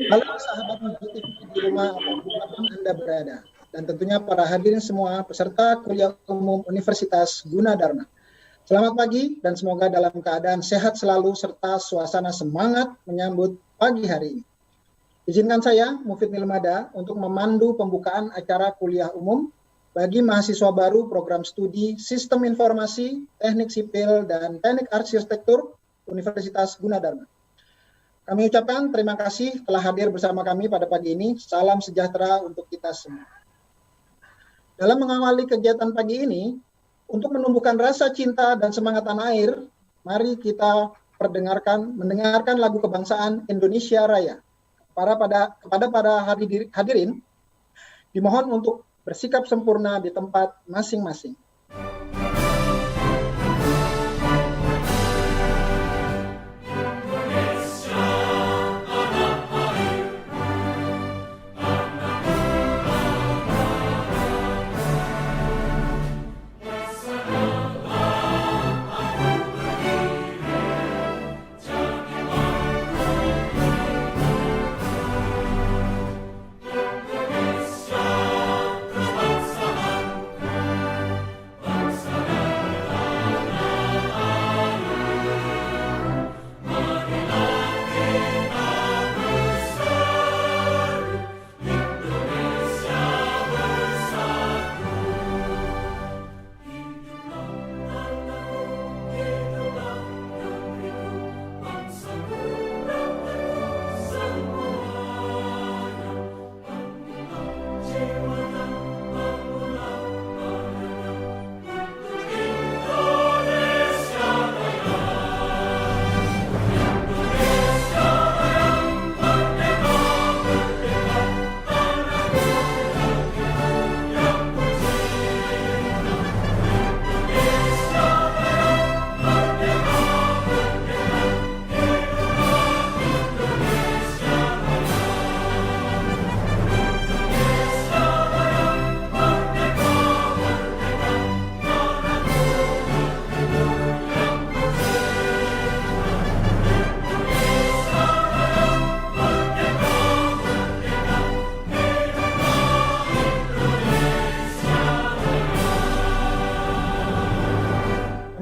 Halo sahabat MUJI di rumah apapun Anda berada. Dan tentunya para hadirin semua peserta kuliah umum Universitas Gunadarma. Selamat pagi dan semoga dalam keadaan sehat selalu serta suasana semangat menyambut pagi hari ini. Izinkan saya, Mufid Nilmada, untuk memandu pembukaan acara kuliah umum bagi mahasiswa baru program studi Sistem Informasi, Teknik Sipil, dan Teknik Arsitektur Universitas Gunadarma. Kami ucapkan terima kasih telah hadir bersama kami pada pagi ini. Salam sejahtera untuk kita semua. Dalam mengawali kegiatan pagi ini, untuk menumbuhkan rasa cinta dan semangat tanah air, mari kita mendengarkan lagu kebangsaan Indonesia Raya. Kepada para hadirin, dimohon untuk bersikap sempurna di tempat masing-masing.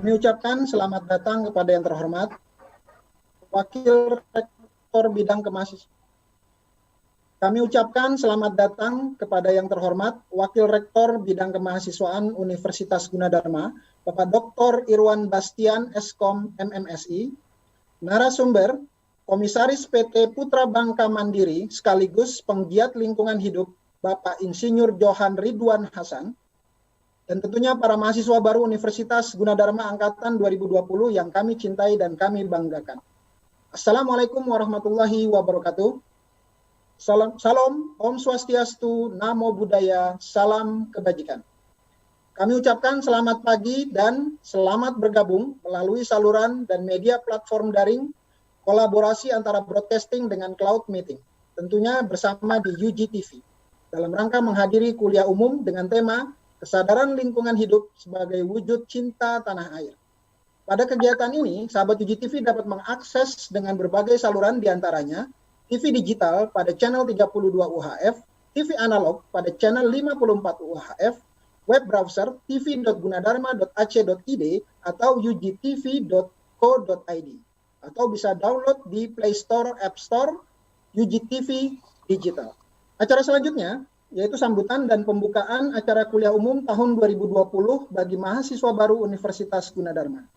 Kami ucapkan selamat datang kepada yang terhormat Wakil Rektor Bidang Kemahasiswaan. Kami ucapkan selamat datang kepada yang terhormat Wakil Rektor Bidang Kemahasiswaan Universitas Gunadarma, Bapak Dr. Irwan Bastian, Eskom MMSI, narasumber Komisaris PT Putra Bangka Mandiri sekaligus penggiat lingkungan hidup Bapak Insinyur Johan Ridwan Hasan, dan tentunya para mahasiswa baru Universitas Gunadarma Angkatan 2020 yang kami cintai dan kami banggakan. Assalamualaikum warahmatullahi wabarakatuh. Salam, Om Swastiastu, Namo Buddhaya, salam kebajikan. Kami ucapkan selamat pagi dan selamat bergabung melalui saluran dan media platform daring kolaborasi antara broadcasting dengan cloud meeting. Tentunya bersama di UGTV dalam rangka menghadiri kuliah umum dengan tema Kesadaran Lingkungan Hidup sebagai Wujud Cinta Tanah Air. Pada kegiatan ini, sahabat UGTV dapat mengakses dengan berbagai saluran diantaranya TV digital pada channel 32 UHF, TV analog pada channel 54 UHF, web browser tv.gunadarma.ac.id atau ugtv.co.id, atau bisa download di Play Store, App Store, UGTV Digital. Acara selanjutnya yaitu sambutan dan pembukaan acara kuliah umum tahun 2020 bagi mahasiswa baru Universitas Gunadarma.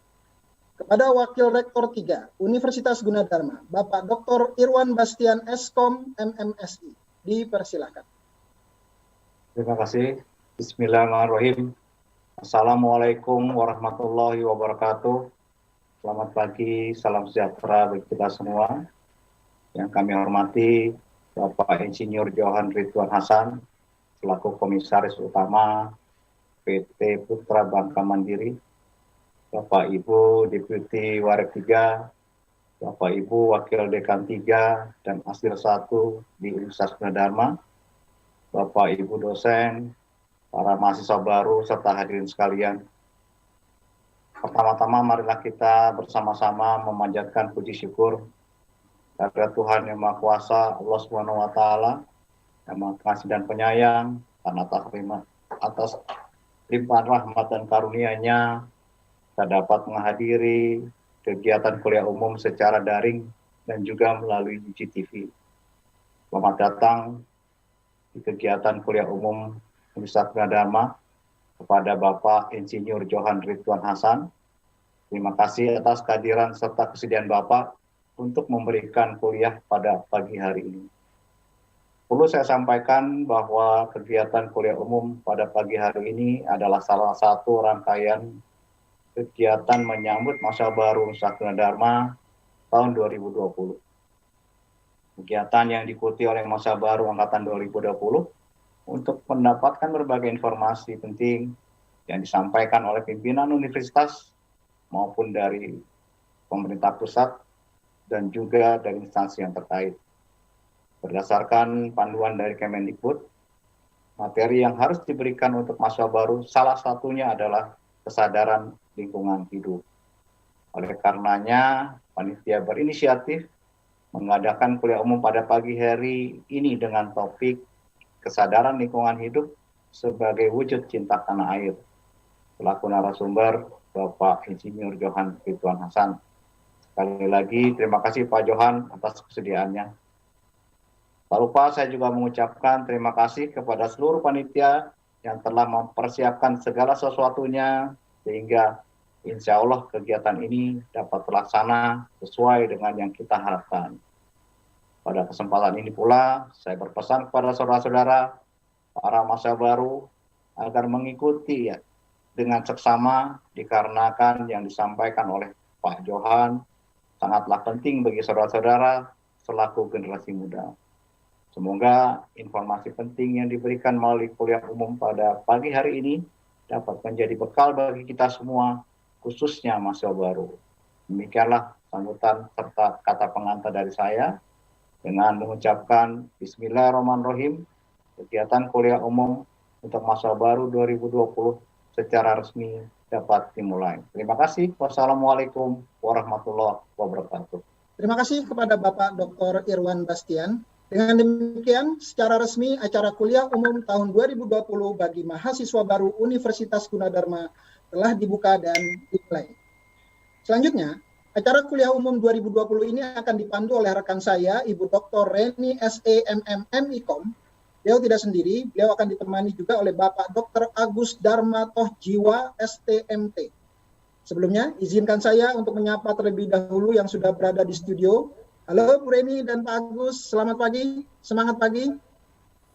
Kepada Wakil Rektor 3 Universitas Gunadarma, Bapak Dr. Irwan Bastian, Eskom MMSI, dipersilakan. Terima kasih. Bismillahirrahmanirrahim. Assalamualaikum warahmatullahi wabarakatuh. Selamat pagi, salam sejahtera bagi kita semua. Yang kami hormati Bapak Insinyur Johan Ridwan Hasan, selaku Komisaris Utama PT Putra Bangka Mandiri, Bapak Ibu Deputi Warik 3, Bapak Ibu Wakil Dekan 3 dan Asir 1 di Universitas Gunadarma, Bapak Ibu dosen, para mahasiswa baru, serta hadirin sekalian. Pertama-tama marilah kita bersama-sama memanjatkan puji syukur Karena Tuhan yang Maha Kuasa, Allah Subhanahu wa Ta'ala, yang Maha Pengasih dan Penyayang, karena atas limpahan rahmat dan karunia-Nya, kita dapat menghadiri kegiatan kuliah umum secara daring dan juga melalui IGTV. Selamat datang di kegiatan kuliah umum Universitas Gunadarma kepada Bapak Insinyur Johan Ridwan Hasan. Terima kasih atas kehadiran serta kesediaan Bapak untuk memberikan kuliah pada pagi hari ini. Perlu saya sampaikan bahwa kegiatan kuliah umum pada pagi hari ini adalah salah satu rangkaian kegiatan menyambut masa baru Universitas Gunadarma tahun 2020. Kegiatan yang diikuti oleh masa baru angkatan 2020 untuk mendapatkan berbagai informasi penting yang disampaikan oleh pimpinan universitas maupun dari pemerintah pusat dan juga dari instansi yang terkait. Berdasarkan panduan dari Kemendikbud, materi yang harus diberikan untuk mahasiswa baru salah satunya adalah kesadaran lingkungan hidup. Oleh karenanya, panitia berinisiatif mengadakan kuliah umum pada pagi hari ini dengan topik kesadaran lingkungan hidup sebagai wujud cinta tanah air. Selaku narasumber, Bapak Insinyur Johan Ridwan Hasan. Sekali lagi, terima kasih Pak Johan atas kesediaannya. Tak lupa saya juga mengucapkan terima kasih kepada seluruh panitia yang telah mempersiapkan segala sesuatunya sehingga insya Allah kegiatan ini dapat terlaksana sesuai dengan yang kita harapkan. Pada kesempatan ini pula saya berpesan kepada saudara-saudara para mahasiswa baru agar mengikuti dengan seksama dikarenakan yang disampaikan oleh Pak Johan sangatlah penting bagi saudara-saudara selaku generasi muda. Semoga informasi penting yang diberikan melalui kuliah umum pada pagi hari ini dapat menjadi bekal bagi kita semua, khususnya mahasiswa baru. Demikianlah sambutan serta kata pengantar dari saya dengan mengucapkan Bismillahirrahmanirrahim, kegiatan kuliah umum untuk mahasiswa baru 2020 secara resmi dapat dimulai. Terima kasih. Wassalamualaikum warahmatullahi wabarakatuh. Terima kasih kepada Bapak Dr. Irwan Bastian. Dengan demikian, secara resmi acara kuliah umum tahun 2020 bagi mahasiswa baru Universitas Gunadarma telah dibuka dan dimulai. Selanjutnya, acara kuliah umum 2020 ini akan dipandu oleh rekan saya, Ibu Dr. Reni S.E. MM MIKOM. Beliau tidak sendiri, beliau akan ditemani juga oleh Bapak Dr. Agus Dharma Tohjiwa STMT. Sebelumnya, izinkan saya untuk menyapa terlebih dahulu yang sudah berada di studio. Halo Bu Reni dan Pak Agus, selamat pagi, semangat pagi.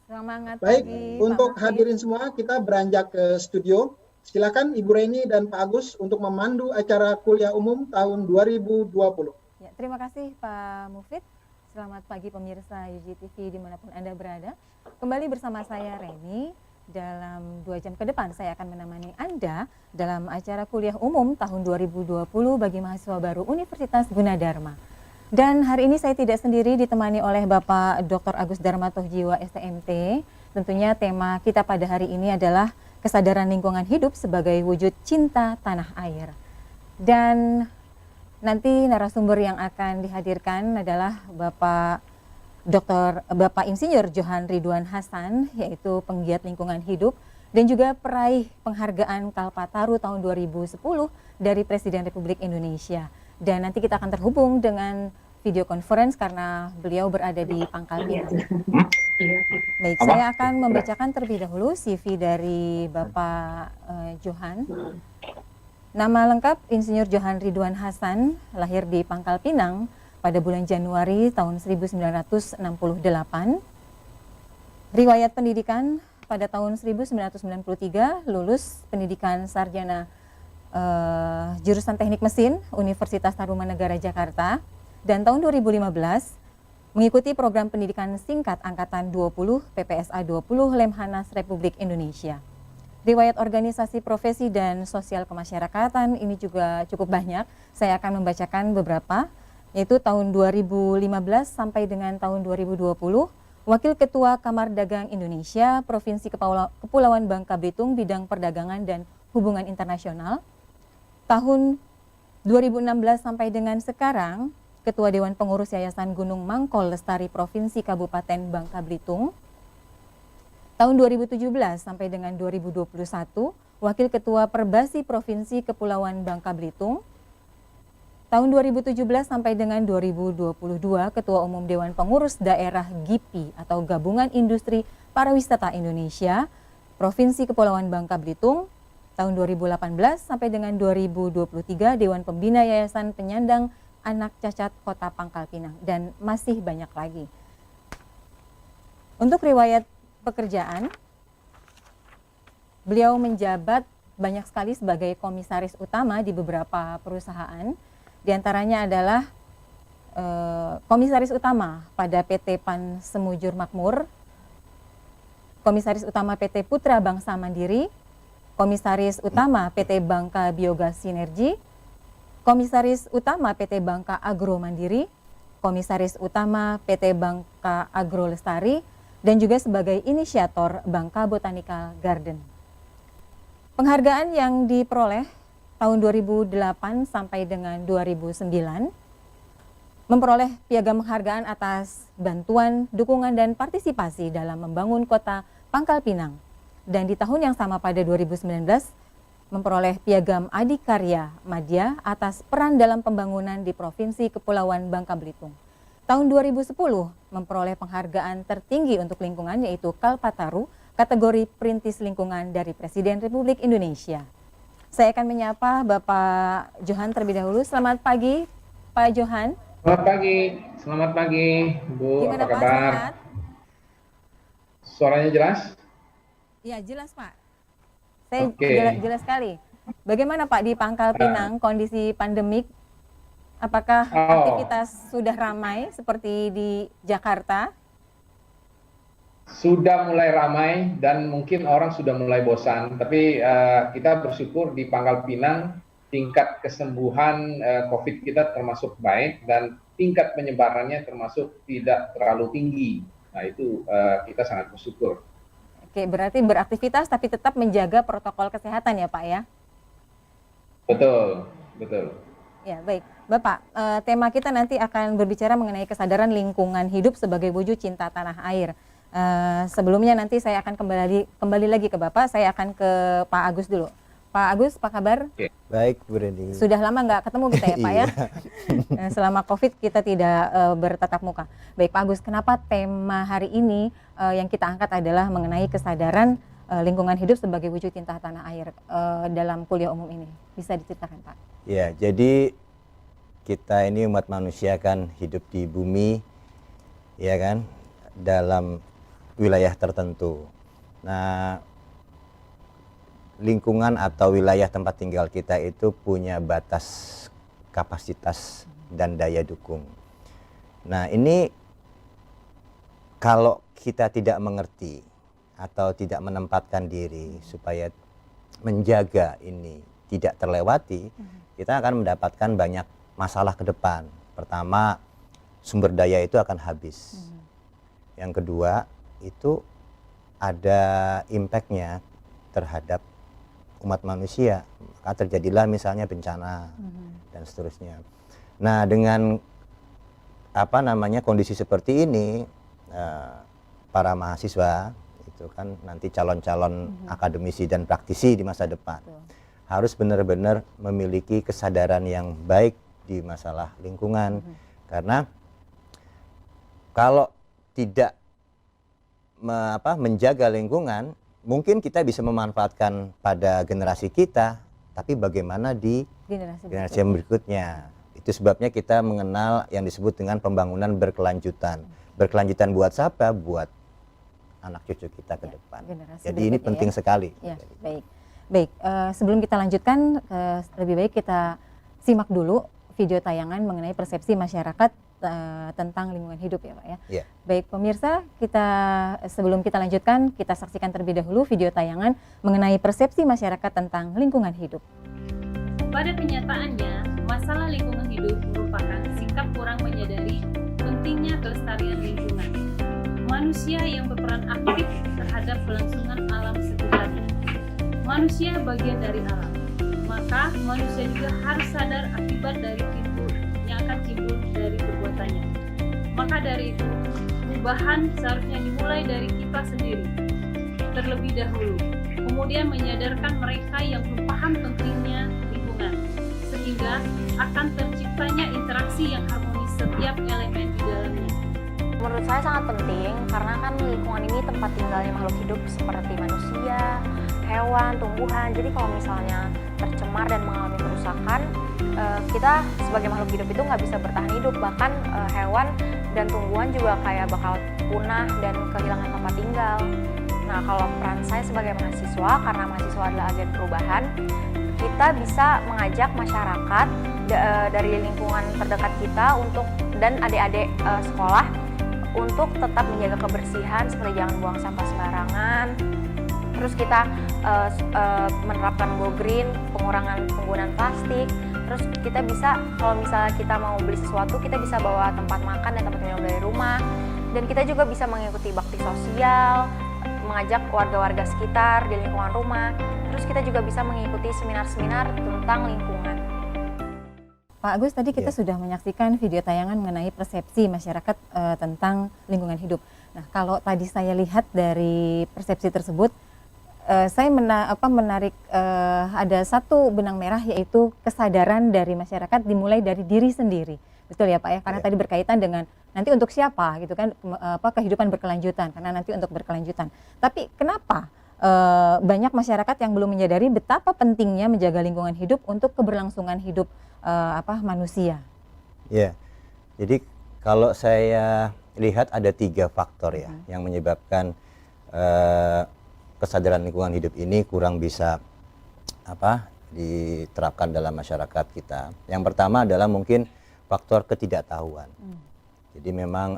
Semangat Baik, pagi. untuk hadirin semua kita beranjak ke studio. Silakan Ibu Reni dan Pak Agus untuk memandu acara kuliah umum tahun 2020. Ya, terima kasih Pak Mufid. Selamat pagi pemirsa UGTV dimanapun Anda berada. Kembali bersama saya Reni. Dalam 2 jam ke depan saya akan menemani Anda dalam acara kuliah umum tahun 2020 bagi mahasiswa baru Universitas Gunadarma. Dan hari ini saya tidak sendiri, ditemani oleh Bapak Dr. Agus Dharma Tohjiwa STMT. Tentunya tema kita pada hari ini adalah kesadaran lingkungan hidup sebagai wujud cinta tanah air. Dan nanti narasumber yang akan dihadirkan adalah Bapak Insinyur Johan Ridwan Hasan, yaitu penggiat lingkungan hidup dan juga peraih penghargaan Kalpataru tahun 2010 dari Presiden Republik Indonesia. Dan nanti kita akan terhubung dengan video conference karena beliau berada di Pangkal Pinang. Baik, saya akan membacakan terlebih dahulu CV dari Bapak Johan. Nama lengkap Insinyur Johan Ridwan Hasan, lahir di Pangkal Pinang pada bulan Januari tahun 1968. Riwayat pendidikan pada tahun 1993 lulus pendidikan sarjana jurusan Teknik Mesin Universitas Tarumanegara Jakarta, dan tahun 2015 mengikuti program pendidikan singkat Angkatan 20 PPSA 20 Lemhanas Republik Indonesia. Riwayat organisasi profesi dan sosial kemasyarakatan ini juga cukup banyak. Saya akan membacakan beberapa, yaitu tahun 2015 sampai dengan tahun 2020 Wakil Ketua Kamar Dagang Indonesia Provinsi Kepulauan Bangka Belitung bidang perdagangan dan hubungan internasional. Tahun 2016 sampai dengan sekarang Ketua Dewan Pengurus Yayasan Gunung Mangkol Lestari Provinsi Kabupaten Bangka Belitung. Tahun 2017 sampai dengan 2021, Wakil Ketua Perbasi Provinsi Kepulauan Bangka Belitung. Tahun 2017 sampai dengan 2022, Ketua Umum Dewan Pengurus Daerah GIPI atau Gabungan Industri Pariwisata Indonesia, Provinsi Kepulauan Bangka Belitung. Tahun 2018 sampai dengan 2023, Dewan Pembina Yayasan Penyandang Anak Cacat Kota Pangkal Pinang, dan masih banyak lagi. Untuk riwayat pekerjaan, beliau menjabat banyak sekali sebagai komisaris utama di beberapa perusahaan. Di antaranya adalah komisaris utama pada PT Pan Semujur Makmur, komisaris utama PT Putra Bangsa Mandiri, komisaris utama PT Bangka Biogas Sinergi, komisaris utama PT Bangka Agro Mandiri, komisaris utama PT Bangka Agro Lestari, dan juga sebagai inisiator Bangka Botanical Garden. Penghargaan yang diperoleh tahun 2008 sampai dengan 2009, memperoleh piagam penghargaan atas bantuan, dukungan, dan partisipasi dalam membangun kota Pangkal Pinang. Dan di tahun yang sama pada 2019, memperoleh piagam Adikarya Madya atas peran dalam pembangunan di Provinsi Kepulauan Bangka Belitung. Tahun 2010 memperoleh penghargaan tertinggi untuk lingkungan yaitu Kalpataru kategori Perintis Lingkungan dari Presiden Republik Indonesia. Saya akan menyapa Bapak Johan terlebih dahulu. Selamat pagi Pak Johan. Selamat pagi Bu. Gimana apa Pak, kabar? sehat? Suaranya jelas? Ya jelas Pak. Saya jelas sekali. Bagaimana Pak di Pangkal Pinang kondisi pandemik? Apakah aktivitas sudah ramai seperti di Jakarta? Sudah mulai ramai dan mungkin orang sudah mulai bosan. Tapi kita bersyukur di Pangkal Pinang tingkat kesembuhan COVID kita termasuk baik dan tingkat penyebarannya termasuk tidak terlalu tinggi. Nah itu kita sangat bersyukur. Oke, berarti beraktivitas tapi tetap menjaga protokol kesehatan ya Pak ya? Betul. Ya baik, Bapak, tema kita nanti akan berbicara mengenai kesadaran lingkungan hidup sebagai wujud cinta tanah air. Sebelumnya nanti saya akan kembali lagi ke Bapak, saya akan ke Pak Agus dulu. Pak Agus, apa kabar? Baik, Bu Reni. Sudah lama nggak ketemu kita ya Pak ya? Selama COVID kita tidak bertatap muka. Baik Pak Agus, kenapa tema hari ini yang kita angkat adalah mengenai kesadaran lingkungan hidup sebagai wujud cinta tanah air dalam kuliah umum ini? Bisa diceritakan Pak? Ya, jadi kita ini umat manusia kan hidup di bumi, ya kan, dalam wilayah tertentu. Nah, lingkungan atau wilayah tempat tinggal kita itu punya batas kapasitas dan daya dukung. Nah, ini kalau kita tidak mengerti atau tidak menempatkan diri supaya menjaga ini tidak terlewati, kita akan mendapatkan banyak masalah ke depan. Pertama, sumber daya itu akan habis. Yang kedua, itu ada impact-nya terhadap umat manusia, maka terjadilah misalnya bencana dan seterusnya. Nah, dengan kondisi seperti ini, para mahasiswa itu kan nanti calon-calon akademisi dan praktisi di masa depan harus benar-benar memiliki kesadaran yang baik di masalah lingkungan, karena kalau tidak menjaga lingkungan, mungkin kita bisa memanfaatkan pada generasi kita, tapi bagaimana di generasi yang berikutnya. Itu sebabnya kita mengenal yang disebut dengan pembangunan berkelanjutan. Berkelanjutan buat siapa? Buat anak cucu kita ke depan. Jadi ini penting sekali. Ya, baik. Sebelum kita lanjutkan, lebih baik kita simak dulu video tayangan mengenai persepsi masyarakat tentang lingkungan hidup ya Pak ya. Yeah. Baik pemirsa, sebelum kita lanjutkan, kita saksikan terlebih dahulu video tayangan mengenai persepsi masyarakat tentang lingkungan hidup. Pada kenyataannya, masalah lingkungan hidup merupakan sikap kurang menyadari pentingnya kelestarian lingkungan. Manusia yang berperan aktif terhadap kelangsungan alam sekitarnya. Manusia bagian dari alam, maka manusia juga harus sadar akibat dari yang akan timbul dari Maka dari itu, perubahan seharusnya dimulai dari kita sendiri terlebih dahulu, kemudian menyadarkan mereka yang belum paham pentingnya lingkungan, sehingga akan terciptanya interaksi yang harmonis setiap elemen di dalamnya. Menurut saya sangat penting karena kan lingkungan ini tempat tinggalnya makhluk hidup seperti manusia, hewan, tumbuhan. Jadi kalau misalnya tercemar dan mengalami kerusakan, kita sebagai makhluk hidup itu nggak bisa bertahan hidup. Bahkan hewan dan tumbuhan juga kayak bakal punah dan kehilangan tempat tinggal. Nah, kalau peran saya sebagai mahasiswa, karena mahasiswa adalah agen perubahan, kita bisa mengajak masyarakat dari lingkungan terdekat kita dan adik-adik sekolah untuk tetap menjaga kebersihan seperti jangan buang sampah sembarangan. Terus kita menerapkan go green, pengurangan penggunaan plastik. Terus kita bisa, kalau misalnya kita mau beli sesuatu, kita bisa bawa tempat makan dan tempat minum dari rumah. Dan kita juga bisa mengikuti bakti sosial, mengajak warga-warga sekitar di lingkungan rumah. Terus kita juga bisa mengikuti seminar-seminar tentang lingkungan. Pak Agus, tadi kita sudah menyaksikan video tayangan mengenai persepsi masyarakat tentang lingkungan hidup. Nah, kalau tadi saya lihat dari persepsi tersebut, saya menarik ada satu benang merah, yaitu kesadaran dari masyarakat dimulai dari diri sendiri. Betul ya Pak ya? Karena tadi berkaitan dengan nanti untuk siapa gitu kan, kehidupan berkelanjutan, karena nanti untuk berkelanjutan. Tapi kenapa banyak masyarakat yang belum menyadari betapa pentingnya menjaga lingkungan hidup untuk keberlangsungan hidup manusia? Ya, jadi kalau saya lihat ada 3 faktor ya yang menyebabkan kesadaran lingkungan hidup ini kurang bisa diterapkan dalam masyarakat kita. Yang pertama adalah mungkin faktor ketidaktahuan. Jadi memang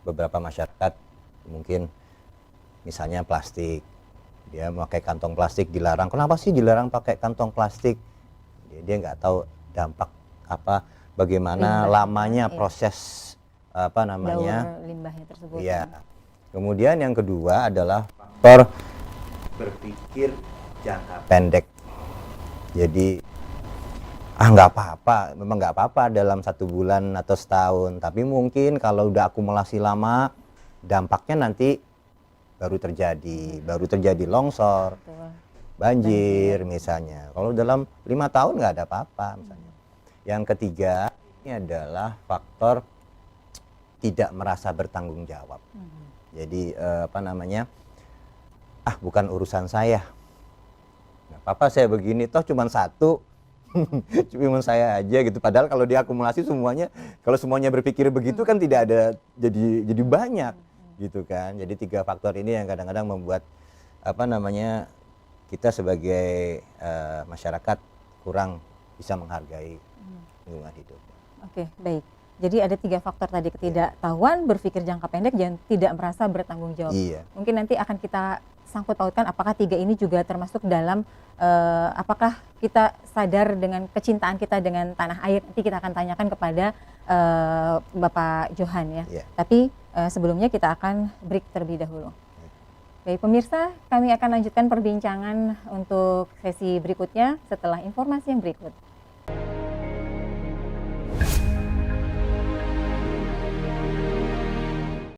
beberapa masyarakat mungkin misalnya plastik, dia memakai kantong plastik dilarang. Kenapa sih dilarang pakai kantong plastik? Dia nggak tahu dampak bagaimana lamanya proses daur limbahnya tersebut. Iya. Kemudian yang kedua adalah faktor berpikir jangka pendek. Jadi nggak apa-apa, memang nggak apa-apa dalam 1 bulan atau setahun, tapi mungkin kalau udah akumulasi lama, dampaknya nanti baru terjadi longsor, banjir misalnya. Kalau dalam 5 tahun nggak ada apa-apa misalnya. Yang ketiga ini adalah faktor tidak merasa bertanggung jawab. Jadi bukan urusan saya. Nggak apa-apa saya begini, toh cuma 1. Cuma saya aja gitu. Padahal kalau diakumulasi semuanya, kalau semuanya berpikir begitu kan tidak ada jadi banyak gitu kan. Jadi 3 faktor ini yang kadang-kadang membuat kita sebagai masyarakat kurang bisa menghargai lingkungan hidup. Oke, baik. Jadi ada 3 faktor tadi, ketidaktahuan, berpikir jangka pendek, dan tidak merasa bertanggung jawab. Iya. Mungkin nanti akan kita sangkut pautkan apakah 3 ini juga termasuk dalam apakah kita sadar dengan kecintaan kita dengan tanah air. Nanti kita akan tanyakan kepada Bapak Johan ya. Yeah. Tapi sebelumnya kita akan break terlebih dahulu. Baik pemirsa, kami akan lanjutkan perbincangan untuk sesi berikutnya setelah informasi yang berikut.